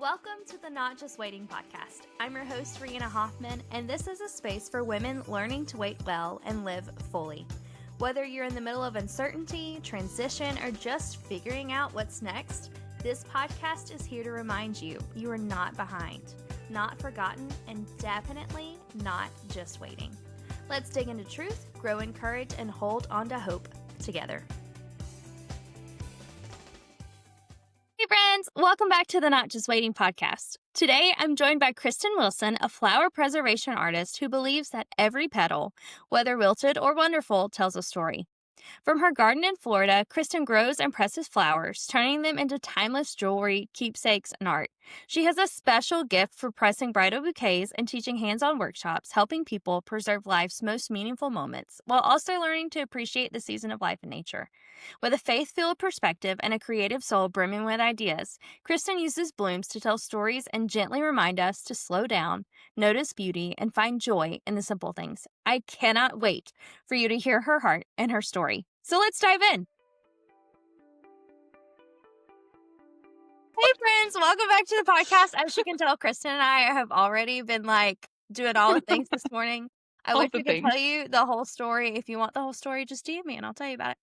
Welcome to the Not Just Waiting podcast. I'm your host, Reanna Hoffman, and this is a space for women learning to wait well and live fully. Whether you're in the middle of uncertainty, transition, or just figuring out what's next, this podcast is here to remind you you are not behind, not forgotten, and definitely not just waiting. Let's dig into truth, grow in courage, and hold on to hope together. Hey friends, welcome back to the Not Just Waiting podcast. Today, I'm joined by Kristin Wilson, a flower preservation artist who believes that every petal, whether wilted or wonderful, tells a story. From her garden in Florida, Kristin grows and presses flowers, turning them into timeless jewelry, keepsakes, and art. She has a special gift for pressing bridal bouquets and teaching hands-on workshops, helping people preserve life's most meaningful moments, while also learning to appreciate the season of life in nature. With a faith-filled perspective and a creative soul brimming with ideas, Kristin uses blooms to tell stories and gently remind us to slow down, notice beauty, and find joy in the simple things. I cannot wait for you to hear her heart and her story. So let's dive in. Hey friends, welcome back to the podcast. As you can tell, Kristin and I have already been doing all the things this morning. I wish we could tell you the whole story. If you want the whole story, just DM me and I'll tell you about it.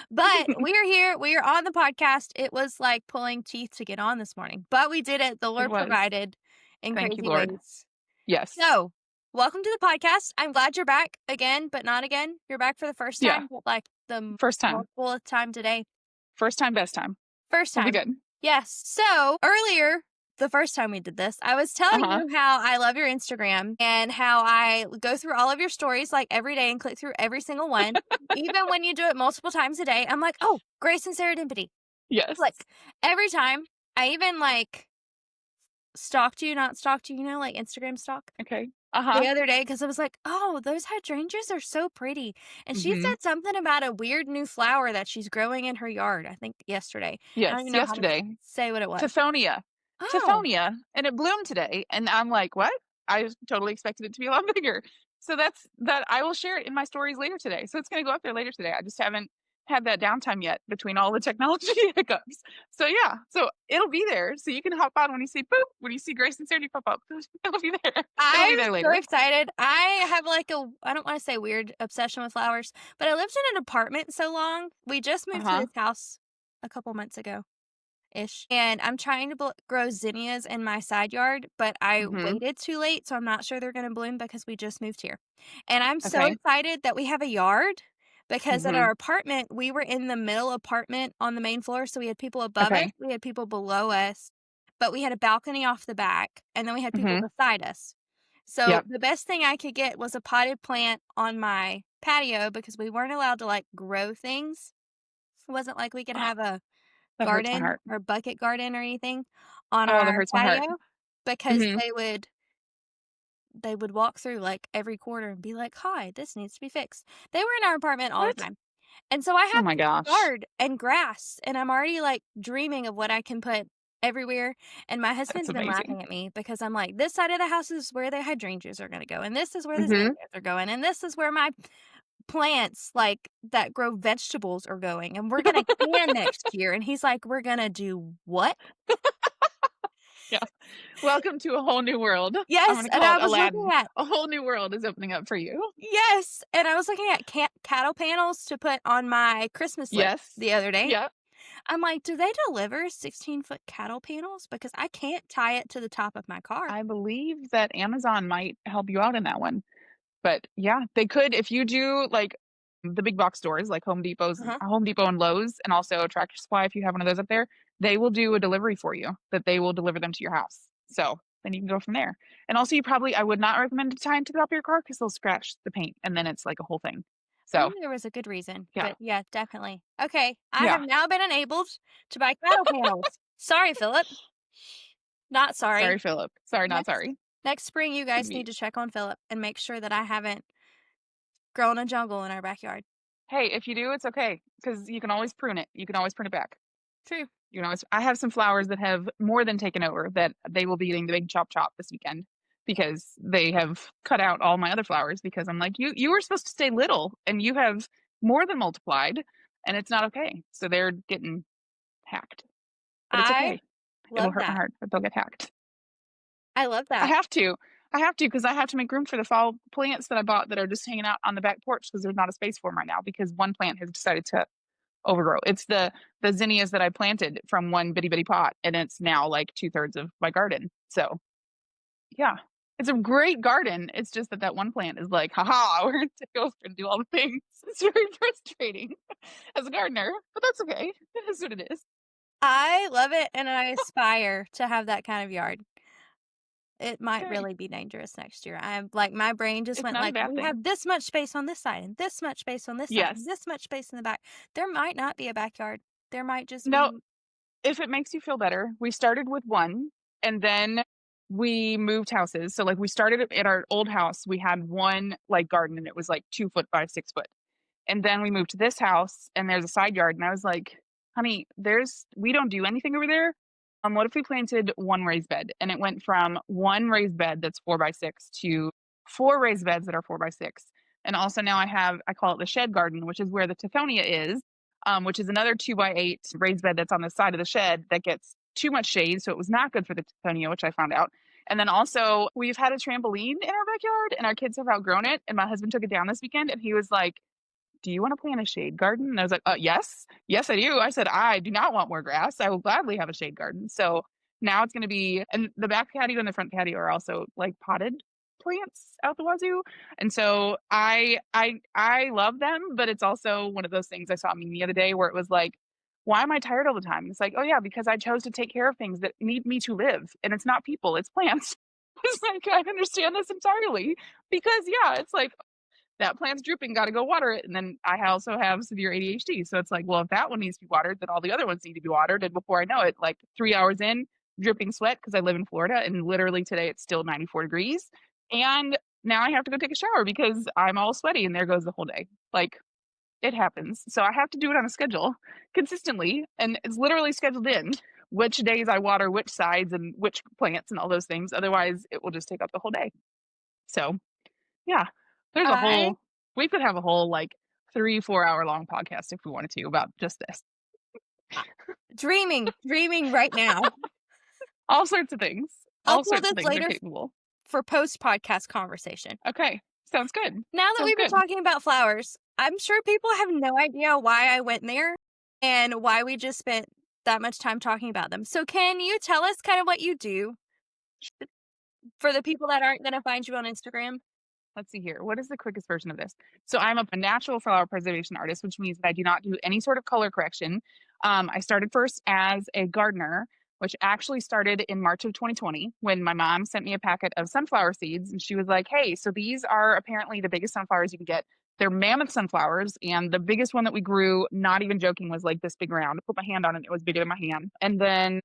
But we are here. We are on the podcast. It was like pulling teeth to get on this morning, but we did it. The Lord provided in crazy ways. Yes. So, welcome to the podcast. I'm glad you're back again, but not again. You're back for the first time, like the first time. Multiple time today. First time, best time. First time. Will be good. Yes. So earlier, the first time we did this, I was telling you how I love your Instagram and how I go through all of your stories like every day and click through every single one. Even when you do it multiple times a day, I'm like, oh, Grace and Serendipity. Yes. Like every time. I even stalked you, not stalked you, like Instagram stalk. Okay. The other day, because I was like, oh, those hydrangeas are so pretty. And she said something about a weird new flower that she's growing in her yard, I think yesterday. Yes, I don't even know yesterday. how to say what it was. Tithonia. Tithonia. And it bloomed today. And I'm like, what? I totally expected it to be a lot bigger. So that I will share it in my stories later today. So it's going to go up there later today. I just haven't had that downtime yet between all the technology hiccups. So yeah, so it'll be there. So you can hop on when you see boop, when you see Grace and Sarah pop up. It'll be there. I'm there later. so excited. I have I don't want to say weird obsession with flowers, but I lived in an apartment so long. We just moved to this house a couple months ago. Ish. And I'm trying to grow zinnias in my side yard, but I waited too late, so I'm not sure they're going to bloom because we just moved here. And I'm so excited that we have a yard because at our apartment, we were in the middle apartment on the main floor, so we had people above us, we had people below us, but we had a balcony off the back, and then we had people beside us. So the best thing I could get was a potted plant on my patio because we weren't allowed to grow things. It wasn't like we could have a garden or bucket garden or anything on our patio because they would walk through every quarter and be like, hi, this needs to be fixed. They were in our apartment all the time. And so I have yard and grass and I'm already dreaming of what I can put everywhere. And my husband's been laughing at me because I'm like, this side of the house is where the hydrangeas are going to go. And this is where the zinnias are going. And this is where my plants that grow vegetables are going, and we're gonna can next year. And he's like, we're gonna do what? Yeah, welcome to a whole new world. Yes, and I was looking at a whole new world is opening up for you. Yes, and I was looking at cattle panels to put on my Christmas list the other day. Yeah, I'm like, do they deliver 16-foot cattle panels? Because I can't tie it to the top of my car. I believe that Amazon might help you out in that one. But yeah, they could if you do the big box stores like Home Depot and Lowe's, and also Tractor Supply. If you have one of those up there, they will do a delivery for you. That they will deliver them to your house. So then you can go from there. And also, I would not recommend tying to the top of your car because they'll scratch the paint, and then it's like a whole thing. So there was a good reason. Yeah, but yeah, definitely. Okay, I have now been enabled to buy cattle panels. Sorry, Philip. Not sorry. Sorry, Philip. Sorry, not sorry. Next spring, you guys need to check on Philip and make sure that I haven't grown a jungle in our backyard. Hey, if you do, it's okay because you can always prune it. You can always prune it back. True. I have some flowers that have more than taken over that they will be getting the big chop this weekend because they have cut out all my other flowers because I'm like, you were supposed to stay little and you have more than multiplied and it's not okay. So they're getting hacked. But it's okay. It'll Love hurt my that. heart, but they'll get hacked. I love I that. have to. I have to because I have to make room for the fall plants that I bought that are just hanging out on the back porch because there's not a space for them right now because one plant has decided to overgrow. It's the zinnias that I planted from one bitty bitty pot, and it's now like 2/3 of my garden. So yeah, it's a great garden. It's just that one plant is like, haha, we're gonna take over and do all the things. It's very frustrating as a gardener, but that's okay. It is what it is. I love it, and I aspire to have that kind of yard. It might Okay, really be dangerous next year. I'm like, my brain just it's went not a like, bad we thing. have this much space on this side and this much space on this side and Yes. this much space in the back. There might not be a backyard. There might just No, be. if it makes you feel better, we started with one and then we moved houses. So like we started at our old house, we had one like garden and it was like 2 foot by 6 foot. And then we moved to this house and there's a side yard. And I was like, honey, we don't do anything over there. What if we planted one raised bed? And it went from one raised bed that's 4 by 6 to four raised beds that are 4 by 6. And also now I call it the shed garden, which is where the Tithonia is, which is another 2 by 8 raised bed that's on the side of the shed that gets too much shade. So it was not good for the Tithonia, which I found out. And then also we've had a trampoline in our backyard and our kids have outgrown it. And my husband took it down this weekend and he was like, do you want to plant a shade garden? And I was like, yes, yes, I do. I said, I do not want more grass. I will gladly have a shade garden. So now it's going to be, and the back patio and the front patio are also like potted plants out the wazoo. And so I love them, but it's also one of those things I saw a meme the other day where it was like, why am I tired all the time? It's like, oh yeah, because I chose to take care of things that need me to live. And it's not people, it's plants. It's like, I understand this entirely because yeah, it's like, that plant's drooping, got to go water it. And then I also have severe ADHD. So it's like, well, if that one needs to be watered, then all the other ones need to be watered. And before I know it, like 3 hours in, dripping sweat because I live in Florida. And literally today it's still 94 degrees. And now I have to go take a shower because I'm all sweaty and there goes the whole day. Like it happens. So I have to do it on a schedule consistently. And it's literally scheduled in which days I water which sides and which plants and all those things. Otherwise, it will just take up the whole day. So yeah, there's a I whole we could have a whole, like, 3, 4 hour long podcast if we wanted to about just this. dreaming right now. All sorts of things. I'll All pull sorts of this things are later capable. for post podcast conversation. Okay, sounds good. Now that Sounds we've been good. talking about flowers, I'm sure people have no idea why I went there and why we just spent that much time talking about them. So, can you tell us kind of what you do for the people that aren't going to find you on Instagram? Let's see here. What is the quickest version of this? So I'm a natural flower preservation artist, which means that I do not do any sort of color correction. I started first as a gardener, which actually started in March of 2020 when my mom sent me a packet of sunflower seeds. And she was like, hey, so these are apparently the biggest sunflowers you can get. They're mammoth sunflowers. And the biggest one that we grew, not even joking, was like this big round. I put my hand on it. It was bigger than my hand. And then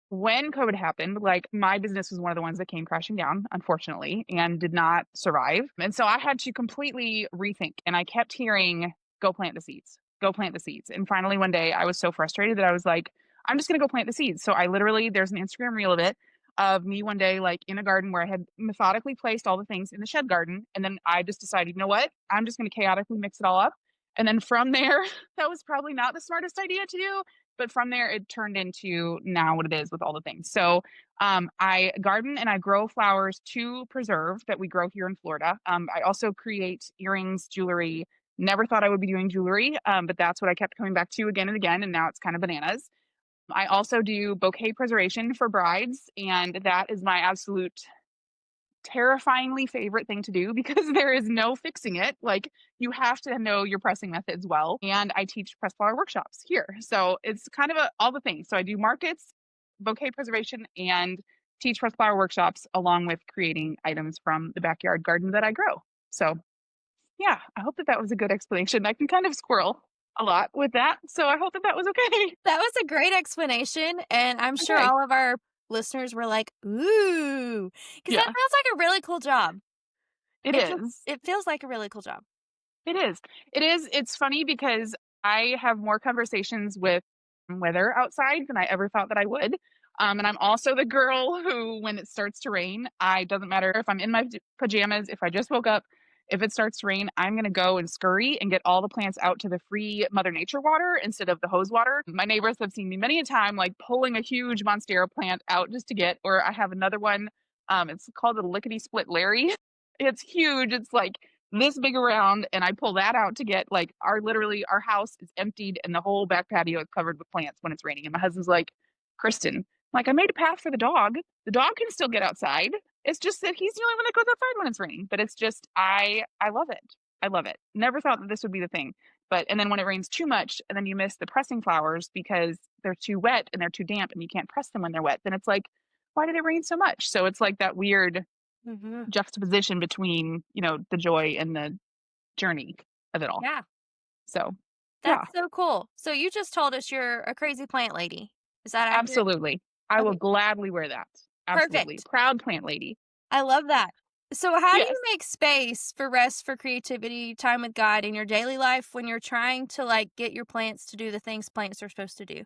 when COVID happened, like my business was one of the ones that came crashing down, unfortunately, and did not survive. And so I had to completely rethink. And I kept hearing, go plant the seeds, go plant the seeds. And finally, one day I was so frustrated that I was like, I'm just going to go plant the seeds. So I literally, there's an Instagram reel of it, of me one day, like in a garden where I had methodically placed all the things in the shed garden. And then I just decided, you know what? I'm just going to chaotically mix it all up. And then from there, that was probably not the smartest idea to do, but from there it turned into now what it is with all the things. So I garden and I grow flowers to preserve that we grow here in Florida. I also create earrings, jewelry. Never thought I would be doing jewelry, but that's what I kept coming back to again and again, and now it's kind of bananas. I also do bouquet preservation for brides, and that is my absolute terrifyingly favorite thing to do because there is no fixing it. Like you have to know your pressing methods well. And I teach press flower workshops here. So it's kind of all the things. So I do markets, bouquet preservation, and teach press flower workshops along with creating items from the backyard garden that I grow. So yeah, I hope that that was a good explanation. I can kind of squirrel a lot with that. So I hope that that was okay. That was a great explanation. And I'm sure Okay. all of our listeners were like, ooh, because that Yeah, sounds like a really cool job. it is. It feels like a really cool job. It is. It is. It's funny because I have more conversations with weather outside than I ever thought that I would. And I'm also the girl who, when it starts to rain, I doesn't matter if I'm in my pajamas, if I just woke up, if it starts to rain, I'm going to go and scurry and get all the plants out to the free Mother Nature water instead of the hose water. My neighbors have seen me many a time, like pulling a huge Monstera plant out just to get, or I have another one. It's called a lickety split Larry. It's huge. It's like this big around, and I pull that out to get like literally our house is emptied and the whole back patio is covered with plants when it's raining. And my husband's like, Kristin, like I made a path for the dog. The dog can still get outside. It's just that he's the only one that goes outside when it's raining. But it's just I love it. I love it. Never thought that this would be the thing. But and then when it rains too much and then you miss the pressing flowers because they're too wet and they're too damp and you can't press them when they're wet, then it's like, why did it rain so much? So it's like that weird Mm-hmm. juxtaposition between, the joy and the journey of it all. Yeah. So yeah, That's so cool. So you just told us you're a crazy plant lady. Is that accurate? absolutely. I will Okay, gladly wear that. Absolutely. perfect. Proud plant lady. I love that. So how do Yes. you make space for rest, for creativity, time with God in your daily life when you're trying to like get your plants to do the things plants are supposed to do?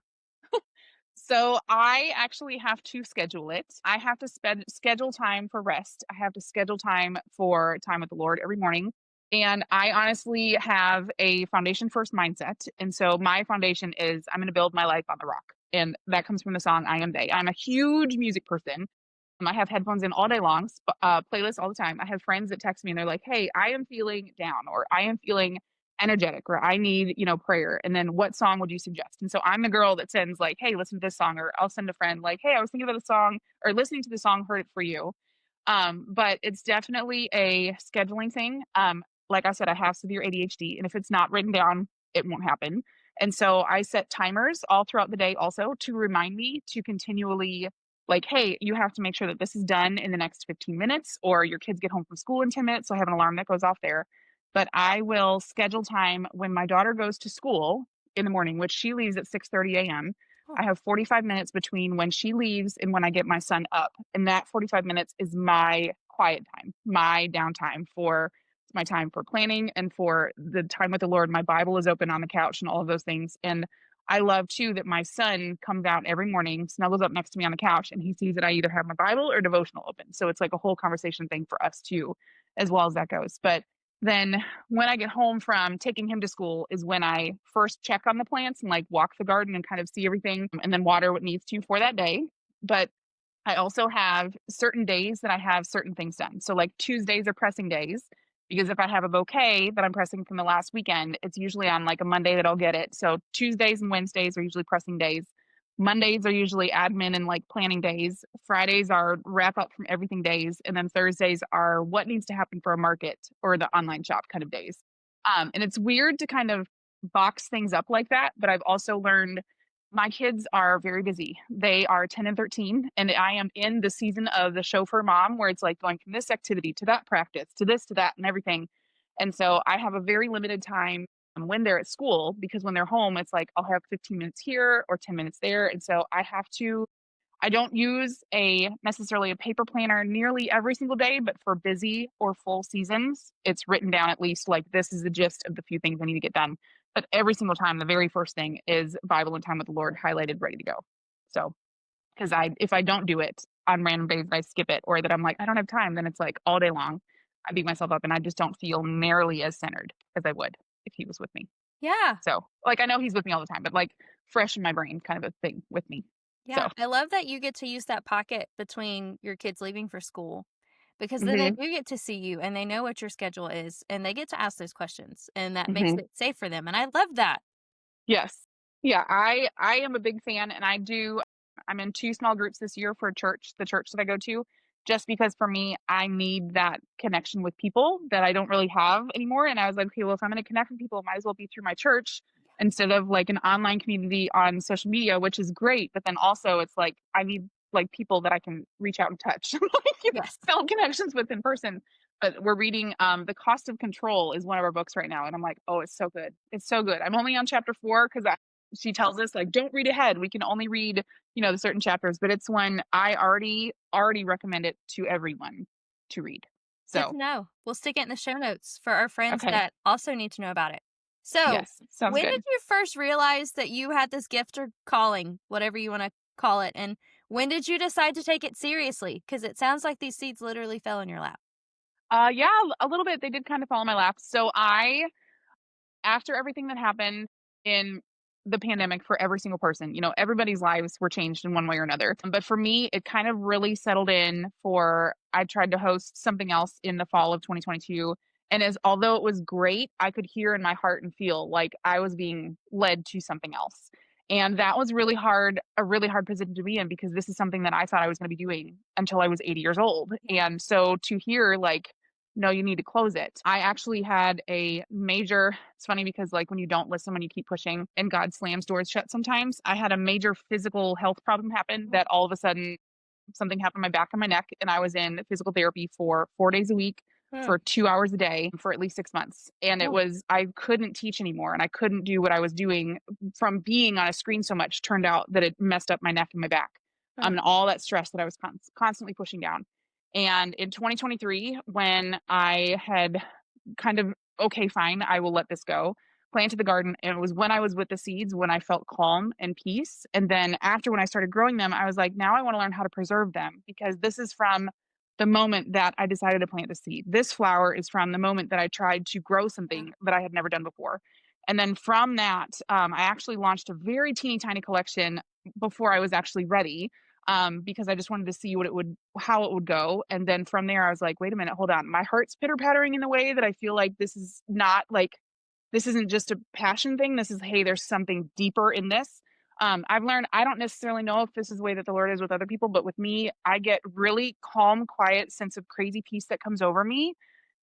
So I actually have to schedule it. I have to schedule time for rest. I have to schedule time for time with the Lord every morning. And I honestly have a foundation first mindset. And so my foundation is I'm going to build my life on the rock. And that comes from the song I Am They. I'm a huge music person. I have headphones in all day long, playlists all the time. I have friends that text me and they're like, hey, I am feeling down or I am feeling energetic or I need, prayer. And then what song would you suggest? And so I'm the girl that sends like, hey, listen to this song, or I'll send a friend like, hey, I was thinking about the song or listening to the song, heard it for you. But it's definitely a scheduling thing. Like I said, I have severe ADHD, and if it's not written down, it won't happen. And so I set timers all throughout the day also to remind me to continually like, hey, you have to make sure that this is done in the next 15 minutes, or your kids get home from school in 10 minutes. So I have an alarm that goes off there. But I will schedule time when my daughter goes to school in the morning, which she leaves at 6:30 a.m. Oh, I have 45 minutes between when she leaves and when I get my son up. And that 45 minutes is my quiet time, my downtime for my time for planning and for the time with the Lord. My Bible is open on the couch and all of those things. And I love too that my son comes out every morning, snuggles up next to me on the couch, and he sees that I either have my Bible or devotional open. So it's like a whole conversation thing for us too, as well as that goes. But then when I get home from taking him to school is when I first check on the plants and like walk the garden and kind of see everything and then water what needs to for that day. But I also have certain days that I have certain things done. So like Tuesdays are pressing days because if I have a bouquet that I'm pressing from the last weekend, it's usually on like a Monday that I'll get it. So Tuesdays and Wednesdays are usually pressing days. Mondays are usually admin and like planning days. Fridays are wrap up from everything days. And then Thursdays are what needs to happen for a market or the online shop kind of days. And it's weird to kind of box things up like that, but I've also learned my kids are very busy. They are 10 and 13, and I am in the season of the chauffeur mom where it's like going from this activity to that practice to this to that and everything. And so I have a very limited time when they're at school because when they're home, it's like I'll have 15 minutes here or 10 minutes there. And so I don't use necessarily a paper planner nearly every single day, but for busy or full seasons, it's written down at least like this is the gist of the few things I need to get done. But every single time, the very first thing is Bible and time with the Lord highlighted, ready to go. So, because if I don't do it on random days, I skip it, or that I'm like, I don't have time, then it's like all day long. I beat myself up and I just don't feel nearly as centered as I would if he was with me. yeah. So, like, I know he's with me all the time, but like fresh in my brain kind of a thing with me. Yeah. So, I love that you get to use that pocket between your kids leaving for school because then they hmm do get to see you and they know what your schedule is and they get to ask those questions and that makes hmm it safe for them. And I love that. yes. Yeah, I am a big fan and I'm in two small groups this year for the church that I go to, just because for me, I need that connection with people that I don't really have anymore. And I was like, okay, well, if I'm going to connect with people, it might as well be through my church instead of like an online community on social media, which is great. But then also it's like I need like people that I can reach out and touch, like Yes. build connections with in person. But we're reading The Cost of Control is one of our books right now. And I'm like, oh, it's so good. It's so good. I'm only on chapter 4 because she tells us like don't read ahead, we can only read the certain chapters, but it's one I already recommend it to everyone to read. Good to So know. We'll stick it in the show notes for our friends okay, that also need to know about it. So, yes, sounds when did good. you first realize that you had this gift or calling, whatever you want to call it? And when did you decide to take it seriously? Because it sounds like these seeds literally fell in your lap. Yeah, a little bit. They did kind of fall in my lap. So after everything that happened in the pandemic for every single person, everybody's lives were changed in one way or another. But for me, it kind of really settled in for I tried to host something else in the fall of 2022. And although it was great, I could hear in my heart and feel like I was being led to something else. And that was a really hard position to be in because this is something that I thought I was going to be doing until I was 80 years old. And so to hear like no, you need to close it. I actually had a major, it's funny because like when you don't listen, when you keep pushing and God slams doors shut sometimes, I had a major physical health problem happen that all of a sudden something happened in my back and my neck. And I was in physical therapy for 4 days a week Mm. for 2 hours a day for at least 6 months. And I couldn't teach anymore and I couldn't do what I was doing from being on a screen so much. Turned out that it messed up my neck and my back. And all that stress that I was constantly pushing down. And in 2023, when I had kind of, okay, fine, I will let this go, planted the garden. And it was when I was with the seeds when I felt calm and peace. And then after when I started growing them, I was like, now I want to learn how to preserve them because this is from the moment that I decided to plant the seed. This flower is from the moment that I tried to grow something that I had never done before. And then from that, I actually launched a very teeny tiny collection before I was actually ready because I just wanted to see how it would go. And then from there, I was like, wait a minute, hold on. My heart's pitter pattering in a way that I feel like this is not like, this isn't just a passion thing. This is, hey, there's something deeper in this. I've learned, I don't necessarily know if this is the way that the Lord is with other people, but with me, I get really calm, quiet sense of crazy peace that comes over me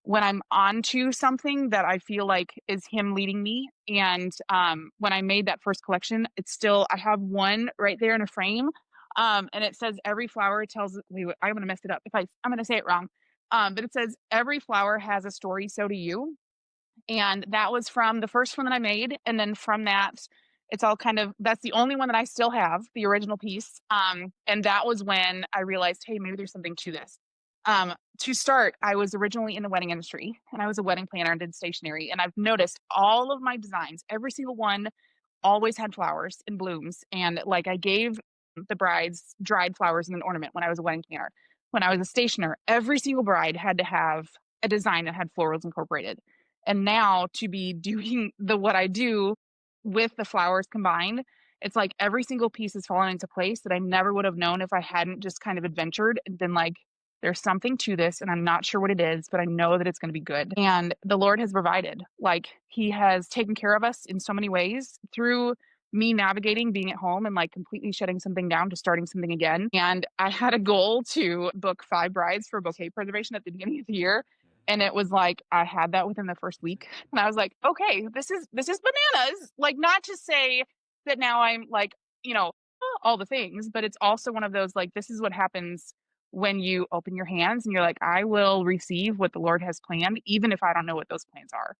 when I'm onto something that I feel like is him leading me. And when I made that first collection, I have one right there in a frame. And it says every flower tells, wait, I'm going to mess it up. I'm going to say it wrong. But it says every flower has a story. So do you. And that was from the first one that I made. And then from that, it's all kind of, that's the only one that I still have, the original piece. And that was when I realized, hey, maybe there's something to this. To start, I was originally in the wedding industry and I was a wedding planner and did stationery. And I've noticed all of my designs, every single one always had flowers and blooms. And like I gave the brides dried flowers in an ornament when I was a wedding planner. When I was a stationer, every single bride had to have a design that had florals incorporated. And now to be doing what I do with the flowers combined, it's like every single piece is fallen into place that I never would have known if I hadn't just kind of adventured and been like, there's something to this and I'm not sure what it is, but I know that it's going to be good. And the Lord has provided. Like he has taken care of us in so many ways through me navigating being at home and like completely shutting something down to starting something again. And I had a goal to book 5 brides for bouquet preservation at the beginning of the year. And it was like I had that within the first week. And I was like, okay, this is bananas. Like not to say that now I'm like, all the things, but it's also one of those like this is what happens when you open your hands and you're like, I will receive what the Lord has planned, even if I don't know what those plans are.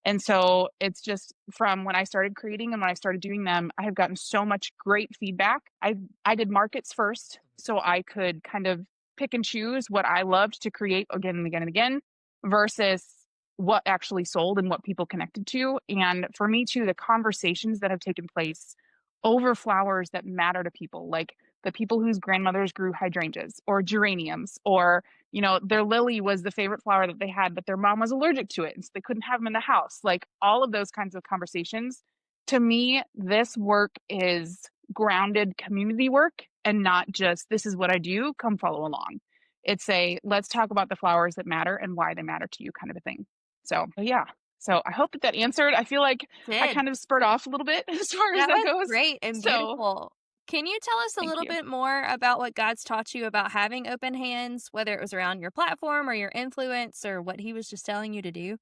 And so it's just from when I started creating and when I started doing them, I have gotten so much great feedback. I did markets first so I could kind of pick and choose what I loved to create again and again and again versus what actually sold and what people connected to. And for me too, the conversations that have taken place over flowers that matter to people, like the people whose grandmothers grew hydrangeas or geraniums or their lily was the favorite flower that they had, but their mom was allergic to it. And so they couldn't have them in the house. Like all of those kinds of conversations. To me, this work is grounded community work and not just this is what I do, come follow along. It's let's talk about the flowers that matter and why they matter to you kind of a thing. So, yeah. So I hope that answered. I feel like I Did. kind of spurred off a little bit as far as That that was goes. great and So beautiful. Can you tell us a thank little you. bit more about what God's taught you about having open hands, whether it was around your platform or your influence or what he was just telling you to do?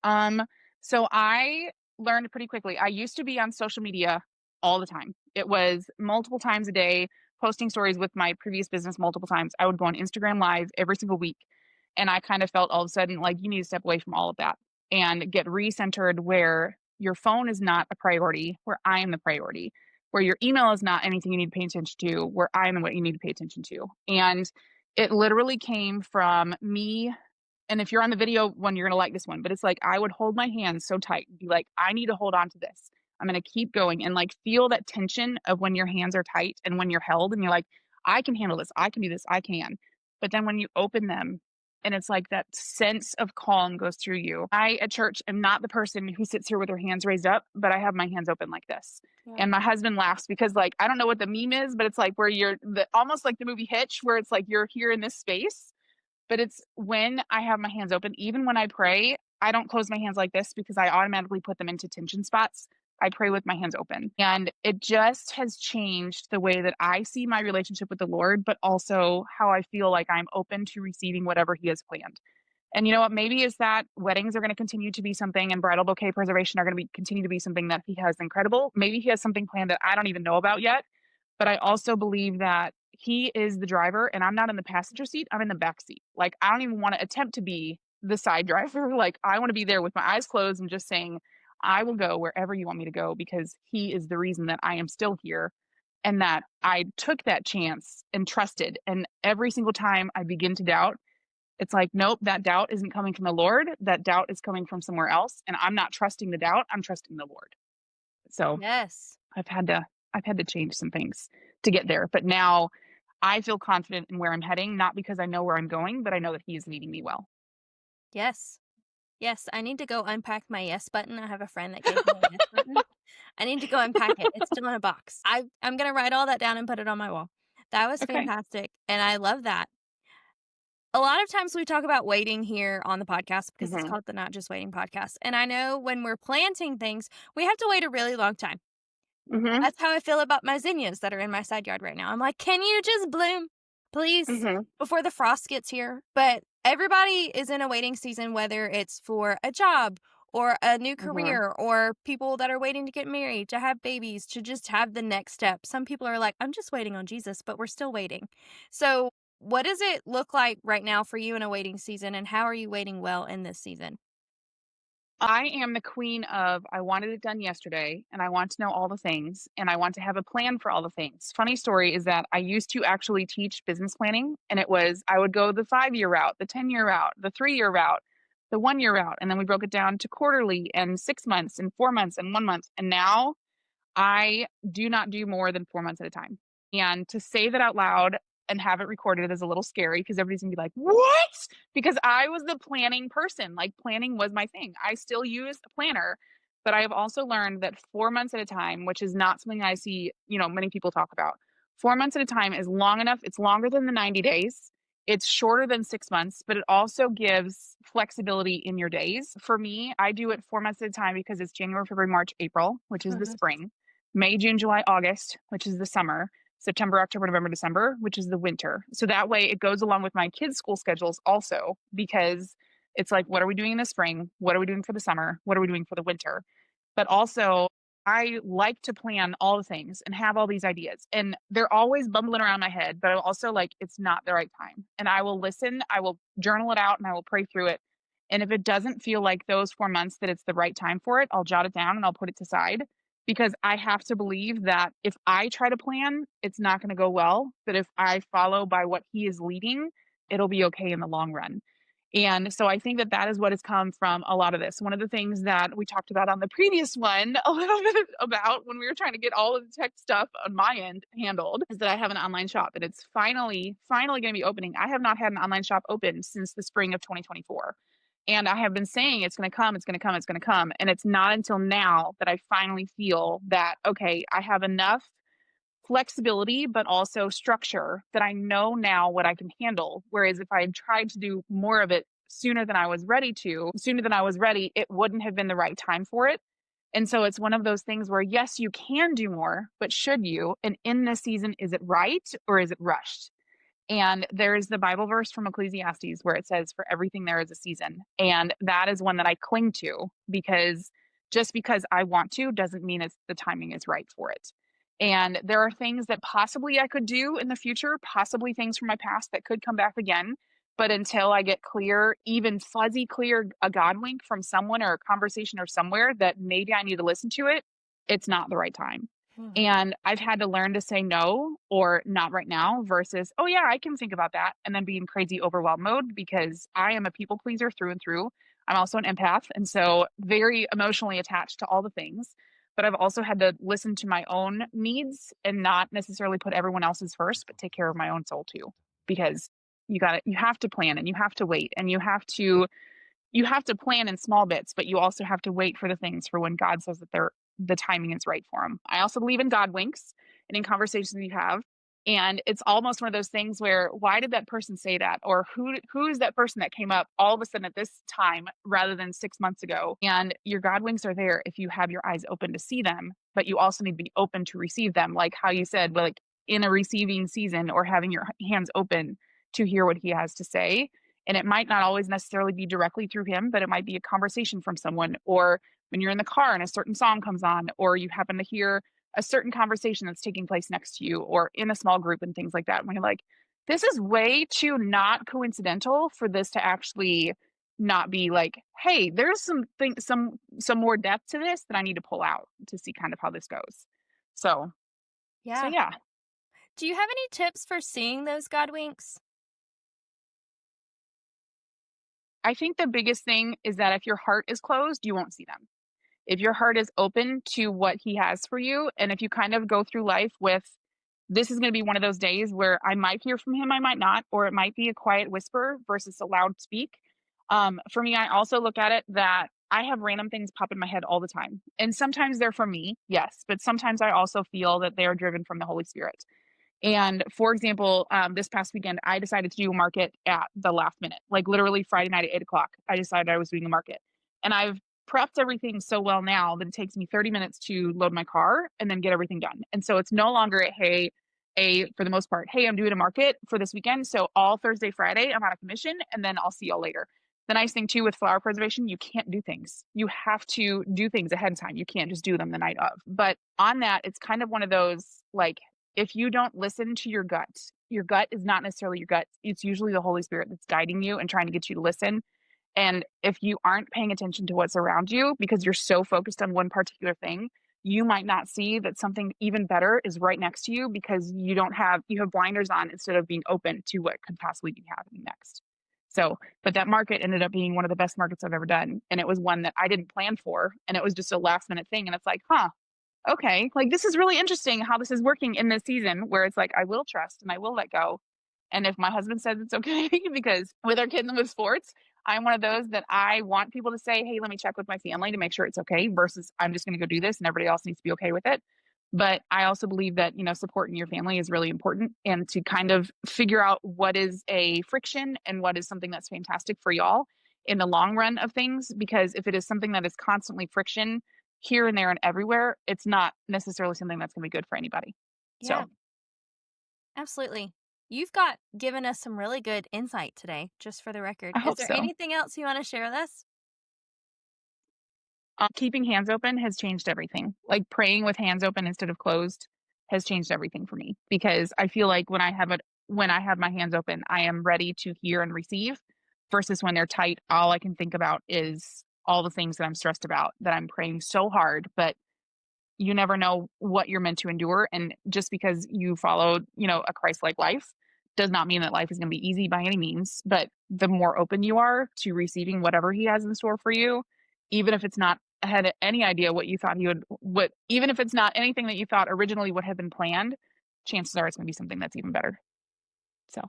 Um, so I learned pretty quickly. I used to be on social media all the time. It was multiple times a day, posting stories with my previous business multiple times. I would go on Instagram Live every single week. And I kind of felt all of a sudden like you need to step away from all of that and get recentered where your phone is not a priority, where I am the priority, where your email is not anything you need to pay attention to, where I am what you need to pay attention to. And it literally came from me and if you're on the video one, you're gonna like this one, but it's like I would hold my hands so tight and be like, I need to hold on to this. I'm gonna keep going and like feel that tension of when your hands are tight and when you're held and you're like, I can handle this, I can do this, I can. But then when you open them and it's like that sense of calm goes through you. I, at church, am not the person who sits here with her hands raised up, but I have my hands open like this. Yeah. And my husband laughs because, like, I don't know what the meme is, but it's like where you're almost like the movie Hitch, where it's like you're here in this space. But it's when I have my hands open, even when I pray, I don't close my hands like this because I automatically put them into tension spots. I pray with my hands open. And it just has changed the way that I see my relationship with the Lord, but also how I feel like I'm open to receiving whatever He has planned. And you know what? Maybe is that weddings are going to continue to be something, and bridal bouquet preservation are going to continue to be something that He has incredible. Maybe He has something planned that I don't even know about yet. But I also believe that He is the driver and I'm not in the passenger seat. I'm in the back seat. Like, I don't even want to attempt to be the side driver. Like, I want to be there with my eyes closed and just saying, I will go wherever you want me to go because He is the reason that I am still here and that I took that chance and trusted. And every single time I begin to doubt, it's like, nope, that doubt isn't coming from the Lord. That doubt is coming from somewhere else. And I'm not trusting the doubt. I'm trusting the Lord. So Yes. I've had to change some things to get there. But now I feel confident in where I'm heading, not because I know where I'm going, but I know that He is leading me well. Yes. Yes, I need to go unpack my yes button. I have a friend that gave me a yes button. I need to go unpack it. It's still in a box. I'm gonna write all that down and put it on my wall. That was Okay. fantastic, and I love that. A lot of times we talk about waiting here on the podcast because it's Mhm. called the Not Just Waiting podcast, and I know when we're planting things, we have to wait a really long time. Mhm. That's how I feel about my zinnias that are in my side yard right now. I'm like, "Can you just bloom, please, Mhm. before the frost gets here?" But everybody is in a waiting season, whether it's for a job or a new Mhm. career or people that are waiting to get married, to have babies, to just have the next step. Some people are like, "I'm just waiting on Jesus," but we're still waiting. So, what does it look like right now for you in a waiting season, and how are you waiting well in this season? I am the queen of I wanted it done yesterday and I want to know all the things and I want to have a plan for all the things. Funny story is that I used to actually teach business planning and it was I would go the 5-year route, the 10-year route, the 3-year route, the 1-year route, and then we broke it down to quarterly and 6 months and 4 months and 1 month. And now I do not do more than 4 months at a time. And to say that out loud and have it recorded is a little scary because everybody's gonna be like, "What?" Because I was the planning person. Like, planning was my thing. I still use a planner, but I have also learned that 4 months at a time, which is not something I see, many people talk about. 4 months at a time is long enough. It's longer than the 90 days. It's shorter than 6 months, but it also gives flexibility in your days. For me, I do it 4 months at a time because it's January, February, March, April, which is the Mhm. spring. May, June, July, August, which is the summer, September, October, November, December, which is the winter. So that way it goes along with my kids' school schedules also because it's like, what are we doing in the spring? What are we doing for the summer? What are we doing for the winter? But also, I like to plan all the things and have all these ideas. And they're always bumbling around my head, but I'm also like, it's not the right time. And I will listen, I will journal it out, and I will pray through it. And if it doesn't feel like those 4 months that it's the right time for it, I'll jot it down and I'll put it to side because I have to believe that if I try to plan, it's not going to go well. But if I follow by what He is leading, it'll be okay in the long run. And so I think that that is what has come from a lot of this. One of the things that we talked about on the previous one a little bit about when we were trying to get all of the tech stuff on my end handled is that I have an online shop and it's finally going to be opening. I have not had an online shop open since the spring of 2024. And I have been saying it's going to come, it's going to come, it's going to come. And it's not until now that I finally feel that, okay, I have enough flexibility, but also structure that I know now what I can handle. Whereas if I had tried to do more of it sooner than I was ready, it wouldn't have been the right time for it. And so it's one of those things where, yes, you can do more, but should you? And in this season, is it right or is it rushed? And there's the Bible verse from Ecclesiastes where it says, for everything there is a season. And that is one that I cling to because just because I want to doesn't mean it's the timing is right for it. And there are things that possibly I could do in the future, possibly things from my past that could come back again. But until I get clear, even fuzzy clear, a God wink from someone or a conversation or somewhere that maybe I need to listen to it, it's not the right time. Mhm. And I've had to learn to say no or not right now versus, oh, yeah, I can think about that. And then be in crazy overwhelm mode because I am a people pleaser through and through. I'm also an empath. And so very emotionally attached to all the things. But I've also had to listen to my own needs and not necessarily put everyone else's first, but take care of my own soul too. Because you have to plan, and you have to wait, and you have to plan in small bits, but you also have to wait for the things for when God says that the timing is right for them. I also believe in God winks and in conversations you have. And it's almost one of those things where, why did that person say that? Or who is that person that came up all of a sudden at this time rather than 6 months ago? And your God winks are there if you have your eyes open to see them, but you also need to be open to receive them. Like how you said, like in a receiving season, or having your hands open to hear what he has to say. And it might not always necessarily be directly through him, but it might be a conversation from someone, or when you're in the car and a certain song comes on, or you happen to hear a certain conversation that's taking place next to you, or in a small group and things like that. When you're like, this is way too not coincidental for this to actually not be like, hey, there's some more depth to this that I need to pull out to see kind of how this goes. So Yeah. yeah. Do you have any tips for seeing those God winks? I think the biggest thing is that if your heart is closed, you won't see them. If your heart is open to what he has for you, and if you kind of go through life with, this is going to be one of those days where I might hear from him, I might not, or it might be a quiet whisper versus a loud speak. For me, I also look at it that I have random things pop in my head all the time. And sometimes they're from me, yes, but sometimes I also feel that they are driven from the Holy Spirit. And for example, this past weekend, I decided to do a market at the last minute, like literally Friday night at 8 o'clock. I decided I was doing a market, and I've prepped everything so well now that it takes me 30 minutes to load my car and then get everything done. And so it's no longer for the most part, hey, I'm doing a market for this weekend. So all Thursday, Friday, I'm out of commission, and then I'll see y'all later. The nice thing too with flower preservation, you can't do things. You have to do things ahead of time. You can't just do them the night of. But on that, it's kind of one of those, like, if you don't listen to your gut is not necessarily your gut. It's usually the Holy Spirit that's guiding you and trying to get you to listen. And if you aren't paying attention to what's around you because you're so focused on one particular thing, you might not see that something even better is right next to you because you have blinders on instead of being open to what could possibly be happening next. So, but that market ended up being one of the best markets I've ever done. And it was one that I didn't plan for. And it was just a last minute thing. And it's like, okay, like this is really interesting how this is working in this season where it's like, I will trust and I will let go. And if my husband says it's okay, because with our kids and with sports, I'm one of those that I want people to say, hey, let me check with my family to make sure it's okay versus I'm just going to go do this and everybody else needs to be okay with it. But I also believe that, supporting your family is really important, and to kind of figure out what is a friction and what is something that's fantastic for y'all in the long run of things. Because if it is something that is constantly friction here and there and everywhere, it's not necessarily something that's going to be good for anybody. Yeah, So absolutely. You've given us some really good insight today, just for the record. I Is hope there so. anything else you want to share with us? Keeping hands open has changed everything. Like praying with hands open instead of closed has changed everything for me, because I feel like when I have my hands open, I am ready to hear and receive, versus when they're tight, all I can think about is all the things that I'm stressed about, that I'm praying so hard, but you never know what you're meant to endure. And just because you followed, a Christ-like life does not mean that life is going to be easy by any means. But the more open you are to receiving whatever he has in store for you, even if it's not had any idea what you thought even if it's not anything that you thought originally would have been planned, chances are it's going to be something that's even better. So,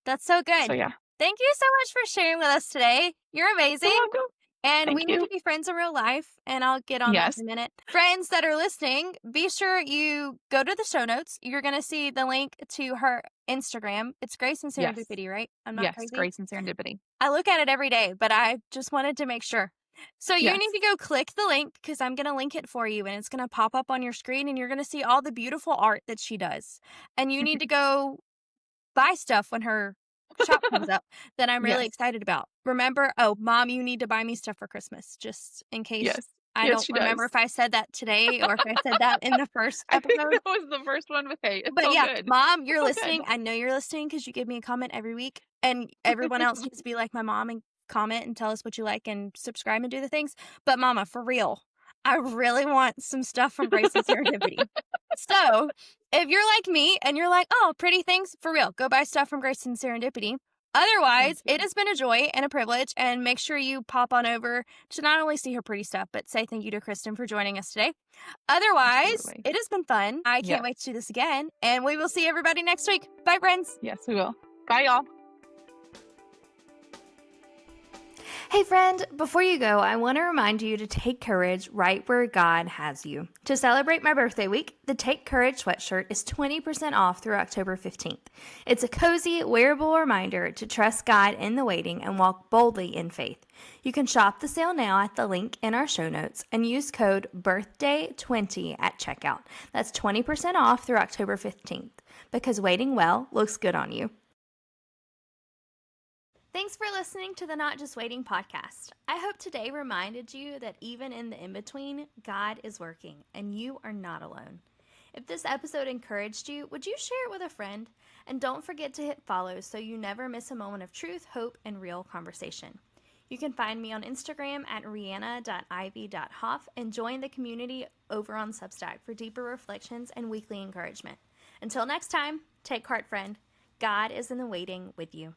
That's so good. yeah. Thank you so much for sharing with us today. You're amazing. You're welcome. And Thank we need you. to be friends in real life, and I'll get on that Yes. in a minute. Friends that are listening, be sure you go to the show notes. You're going to see the link to her Instagram. It's Grace and Yes. Serendipity, right? I'm not Yes, crazy. Grace and Serendipity. I look at it every day, but I just wanted to make sure. So you Yes. need to go click the link, because I'm going to link it for you, and it's going to pop up on your screen, and you're going to see all the beautiful art that she does. And you need to go buy stuff when her shop comes up that I'm really Yes. excited about. Remember, Mom, you need to buy me stuff for Christmas, just in case. Yes. I Yes, don't she remember does. if I said that today or if I said that in the first I think episode. that was the first one, but hey, it's But all yeah, good. Mom, you're It's all listening. good. I know you're listening because you give me a comment every week, and everyone else needs to be like my mom and comment and tell us what you like and subscribe and do the things. But Mama, for real, I really want some stuff from Grace and Serendipity. So if you're like me and you're like, oh, pretty things, for real, go buy stuff from Grace and Serendipity. Otherwise, it has been a joy and a privilege, and make sure you pop on over to not only see her pretty stuff, but say thank you to Kristin for joining us today. Otherwise, Absolutely. it has been fun. I can't wait to do this again, and we will see everybody next week. Bye, friends. Yes, we will. Bye, y'all. Hey friend, before you go, I want to remind you to take courage right where God has you. To celebrate my birthday week, the Take Courage sweatshirt is 20% off through October 15th. It's a cozy, wearable reminder to trust God in the waiting and walk boldly in faith. You can shop the sale now at the link in our show notes and use code BIRTHDAY20 at checkout. That's 20% off through October 15th, because waiting well looks good on you. Thanks for listening to the Not Just Waiting podcast. I hope today reminded you that even in the in-between, God is working and you are not alone. If this episode encouraged you, would you share it with a friend? And don't forget to hit follow so you never miss a moment of truth, hope, and real conversation. You can find me on Instagram at reanna.ivy.hoff and join the community over on Substack for deeper reflections and weekly encouragement. Until next time, take heart, friend. God is in the waiting with you.